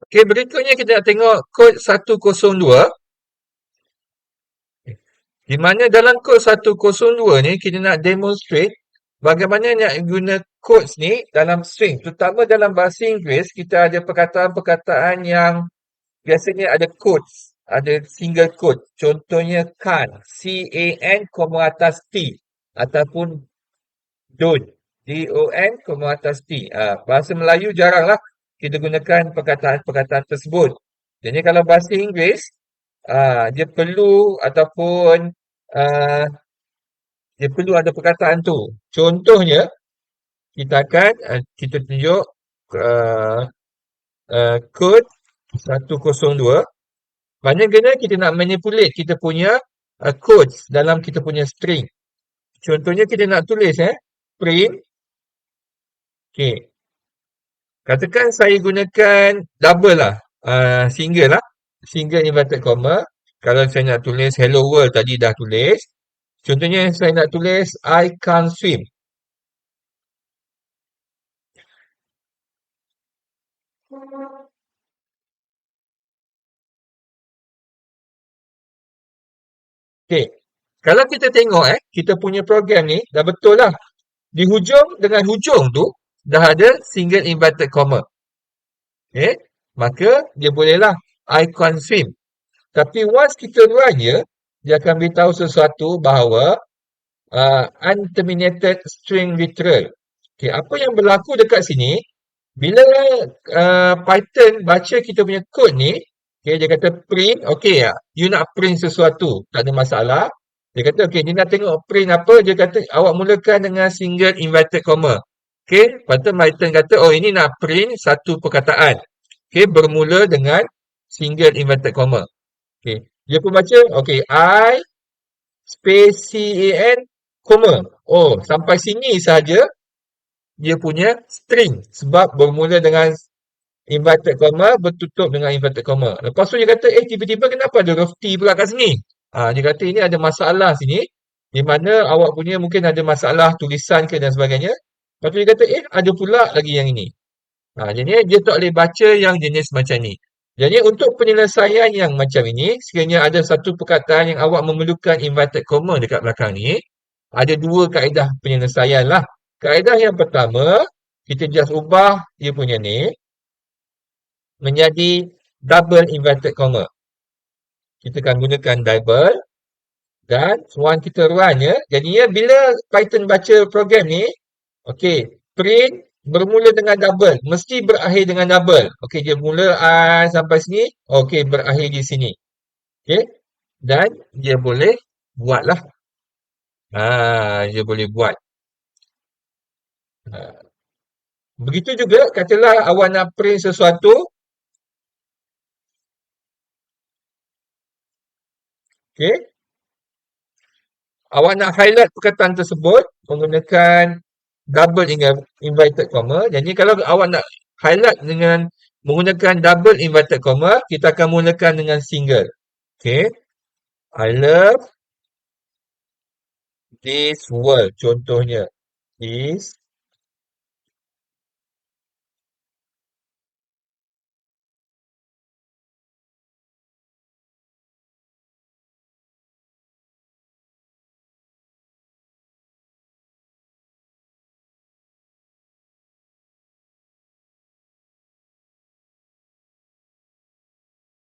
Okey, berikutnya kita nak tengok kod 102. Di mana dalam kod 102 ni kita nak demonstrate bagaimana nak guna codes ni dalam string. Terutama dalam bahasa Inggeris, kita ada perkataan-perkataan yang biasanya ada codes, ada single quote. Contohnya can, C-A-N, koma atas T. Ataupun don't, D-O-N, koma atas T. Bahasa Melayu jaranglah kita gunakan perkataan-perkataan tersebut. Jadi kalau bahasa Inggeris, dia perlu ataupun ah, dia perlu ada perkataan tu. Contohnya, kita tunjuk uh, kod 102. Mana kita nak manipulate kita punya codes dalam kita punya string. Contohnya kita nak tulis print. Okay. Katakan saya gunakan double lah. Single lah. Single inverted comma. Kalau saya nak tulis hello world tadi dah tulis. Contohnya saya nak tulis I can't swim. Okay. Kalau kita tengok kita punya program ni dah betul lah. Di hujung dengan hujung tu dah ada single inverted comma. Okay. Maka dia bolehlah I can't swim. Tapi once kita run dia akan beritahu sesuatu bahawa unterminated string literal. Okay, apa yang berlaku dekat sini, bila Python baca kita punya kod ni, okay, dia kata print, okay, you nak print sesuatu, tak ada masalah. Dia kata, okay, dia nak tengok print apa, dia kata, awak mulakan dengan single inverted comma. Okay, lepas tu Python kata, oh ini nak print satu perkataan. Okay, bermula dengan single inverted comma. Okay, dia pun baca, okay, I space C-A-N, koma. Oh, sampai sini saja dia punya string. Sebab bermula dengan inverted comma, bertutup dengan inverted comma. Lepas tu dia kata, tiba-tiba kenapa ada huruf T pula kat sini? Dia kata ini ada masalah sini. Di mana awak punya mungkin ada masalah tulisan ke dan sebagainya. Lepas tu dia kata, ada pula lagi yang ini. Jadi dia tak boleh baca yang jenis macam ni. Jadi untuk penyelesaian yang macam ini, sekiranya ada satu perkataan yang awak memerlukan inverted comma dekat belakang ni, ada dua kaedah penyelesaian lah. Kaedah yang pertama, kita just ubah dia punya ni menjadi double inverted comma. Kita akan gunakan double dan once kita run jadinya bila Python baca program ni, okey, print bermula dengan double, mesti berakhir dengan double. Okey, dia mula I sampai sini, okey, berakhir di sini. Okey, dan dia boleh buatlah. Dia boleh buat. Begitu juga, katalah awak nak print sesuatu, okey, awak nak highlight perkataan tersebut menggunakan double inverted comma. Jadi kalau awak nak highlight dengan menggunakan double inverted comma, kita akan mulakan dengan single. Okay. I love this world. Contohnya. This.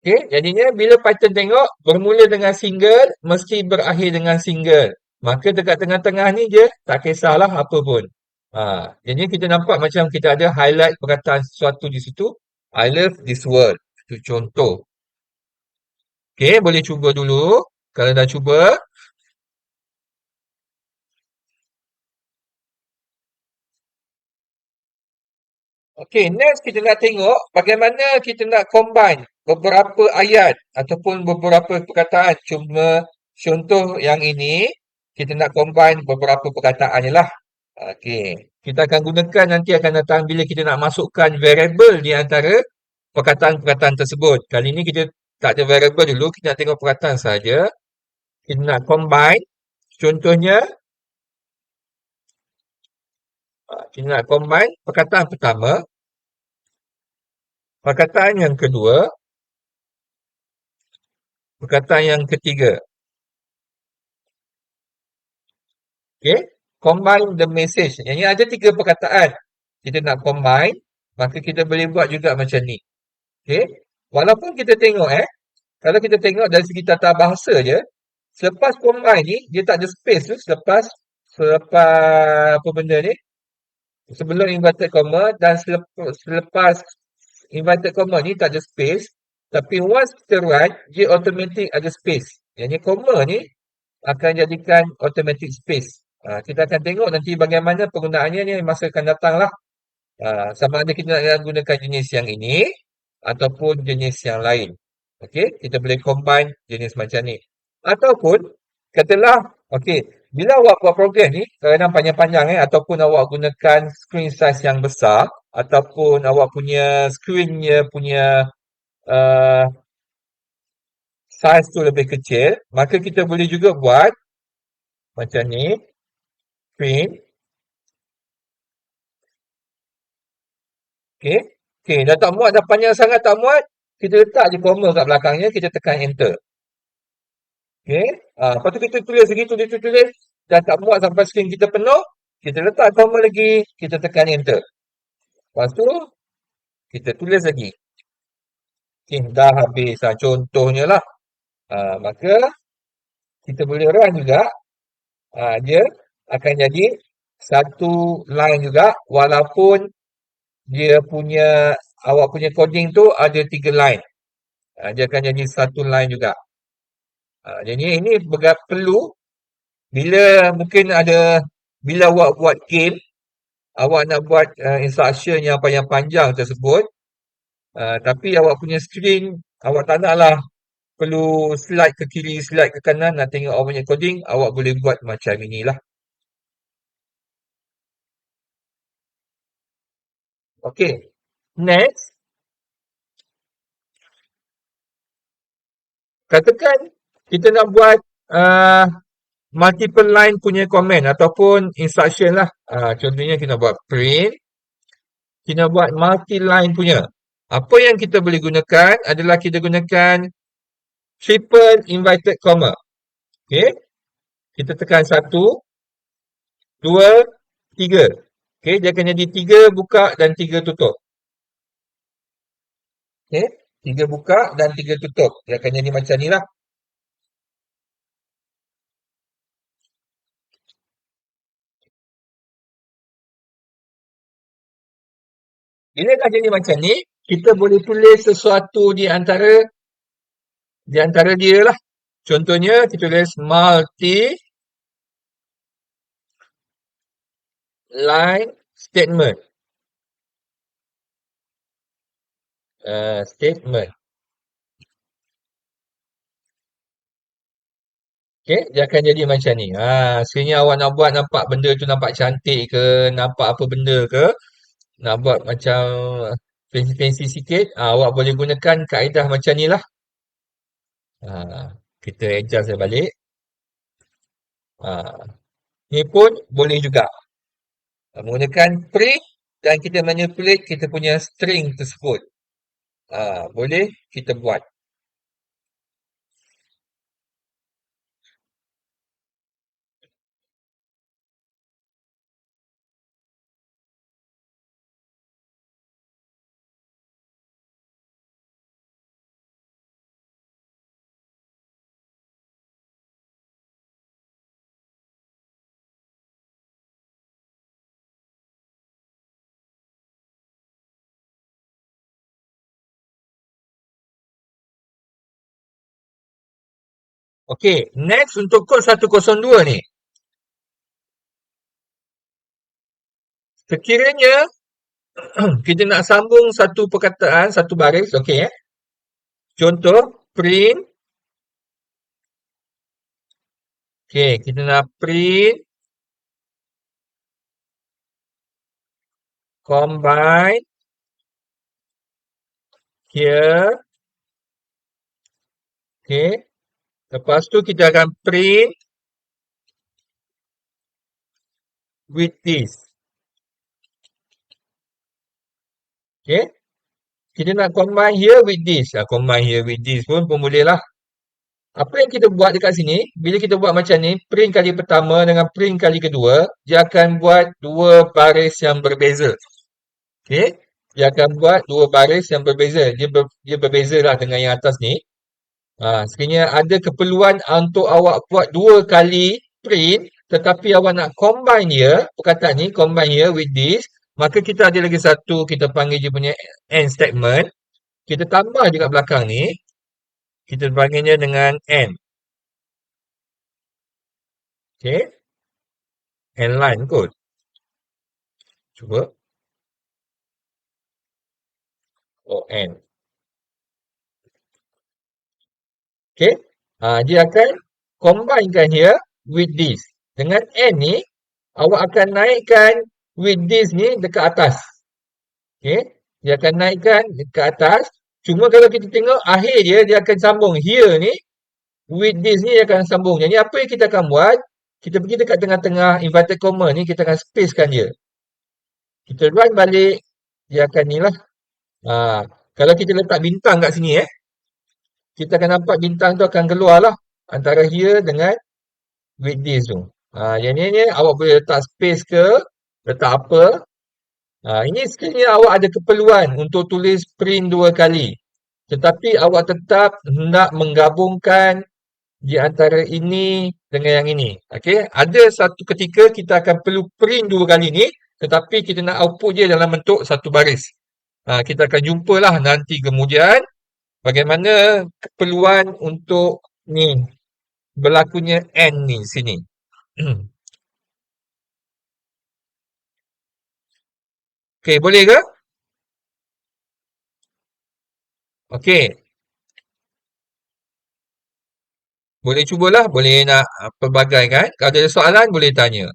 Okay. Jadinya bila Python tengok bermula dengan single, mesti berakhir dengan single. Maka dekat tengah-tengah ni je tak kisahlah apa pun. Jadi kita nampak macam kita ada highlight perkataan sesuatu di situ. I love this world. Itu contoh. Okay, boleh cuba dulu. Kalau dah cuba, okay, next kita nak tengok bagaimana kita nak combine beberapa ayat ataupun beberapa perkataan. Cuma contoh yang ini, kita nak combine beberapa perkataan je lah. Okay, kita akan gunakan nanti akan datang bila kita nak masukkan variable di antara perkataan-perkataan tersebut. Kali ini kita tak ada variable dulu, kita nak tengok perkataan saja. Kita nak combine. Contohnya, kita nak combine perkataan pertama. Perkataan yang kedua, perkataan yang ketiga. Okay. Combine the message. Yang ni ada tiga perkataan. Kita nak combine, maka kita boleh buat juga macam ni. Okay. Walaupun kita tengok kalau kita tengok dari segi tata bahasa je, selepas combine ni, dia tak ada space tu selepas apa benda ni, sebelum inverted comma dan selepas inverted comma ni tak ada space, tapi once kita write, dia automatic ada space. Yang ni comma ni akan jadikan automatic space. Kita akan tengok nanti bagaimana penggunaannya ni masa akan datang lah. Sama ada kita nak gunakan jenis yang ini ataupun jenis yang lain. Okey, kita boleh combine jenis macam ni. Ataupun katalah, okey, bila awak buat program ni kadang panjang-panjang ataupun awak gunakan screen size yang besar ataupun awak punya screennya punya uh, size tu lebih kecil, maka kita boleh juga buat macam ni, print. Okey. Okey, dah tak muat, dah panjang sangat tak muat, kita letak je comma kat belakangnya, kita tekan enter. Okey. Lepas tu kita tulis lagi, tulis. Dah tak muat sampai skrin kita penuh, kita letak comma lagi, kita tekan enter. Lepas tu, kita tulis lagi. Okey, dah habis. Contohnya lah. Maka, kita boleh run juga. Dia akan jadi satu line juga, walaupun dia punya, awak punya coding tu ada 3 line. Dia akan jadi satu line juga. Jadi ini perlu bila mungkin ada, bila awak buat game, awak nak buat instruction yang panjang-panjang tersebut, tapi awak punya screen, awak tak naklah perlu slide ke kiri, slide ke kanan nak tengok awak punya coding, awak boleh buat macam inilah. Okay, next, katakan kita nak buat uh, multiple line punya comment ataupun instruction lah. Contohnya kita buat print, kita buat multi line punya. Apa yang kita boleh gunakan adalah kita gunakan triple inverted comma. Okay, kita tekan 1, 2, 3. Okay, dia akan jadi 3 buka dan 3 tutup. Okay, 3 buka dan 3 tutup. Dia akan jadi macam ni lah. Bila dah jadi macam ni, kita boleh tulis sesuatu di antara dia lah. Contohnya, kita tulis multi line statement. Statement. Okay, dia akan jadi macam ni. Sekiranya awak nak buat nampak benda tu nampak cantik ke, nampak apa benda ke, nak buat macam fancy-fancy sikit, awak boleh gunakan kaedah macam ni lah. Kita adjust dia balik. Ni pun boleh juga. Menggunakan print dan kita manipulate kita punya string tersebut. Boleh kita buat. Okey, next untuk kod 102 ni. Sekiranya kita nak sambung satu perkataan, satu baris, okey Contoh, print. Okey, kita nak print, combine, here. Okey. Lepas tu kita akan print with this. Okey. Kita nak combine here with this. Combine here with this pun boleh lah. Apa yang kita buat dekat sini, bila kita buat macam ni, print kali pertama dengan print kali kedua, dia akan buat dua baris yang berbeza. Okey? Dia akan buat dua baris yang berbeza. Dia berbeza lah dengan yang atas ni. Sekiranya ada keperluan untuk awak buat dua kali print, tetapi awak nak combine dia, perkataan ni, combine here with this, maka kita ada lagi satu, kita panggil dia punya end statement. Kita tambah dekat belakang ni, kita panggilnya dengan end. Okay? End line kot. Cuba. End. Okay? Dia akan combinekan here with this. Dengan end ni, awak akan naikkan with this ni dekat atas. Okay? Dia akan naikkan dekat atas. Cuma kalau kita tengok akhir dia, dia akan sambung. Here ni, with this ni dia akan sambung. Jadi apa yang kita akan buat, kita pergi dekat tengah-tengah inverted comma ni, kita akan spacekan dia. Kita run balik, dia akan ni lah. Kalau kita letak bintang kat sini kita akan nampak bintang tu akan keluar lah. Antara here dengan with this tu. Yang ni awak boleh letak space ke, letak apa. Ini sekiranya awak ada keperluan untuk tulis print dua kali. Tetapi awak tetap hendak menggabungkan di antara ini dengan yang ini. Okey, ada satu ketika kita akan perlu print dua kali ni, tetapi kita nak output dia dalam bentuk satu baris. Kita akan jumpalah nanti kemudian bagaimana keperluan untuk ni berlakunya end ni sini. Okey, boleh ke? Okey, boleh cubalah, boleh nak pelbagai kan? Kalau ada soalan boleh tanya.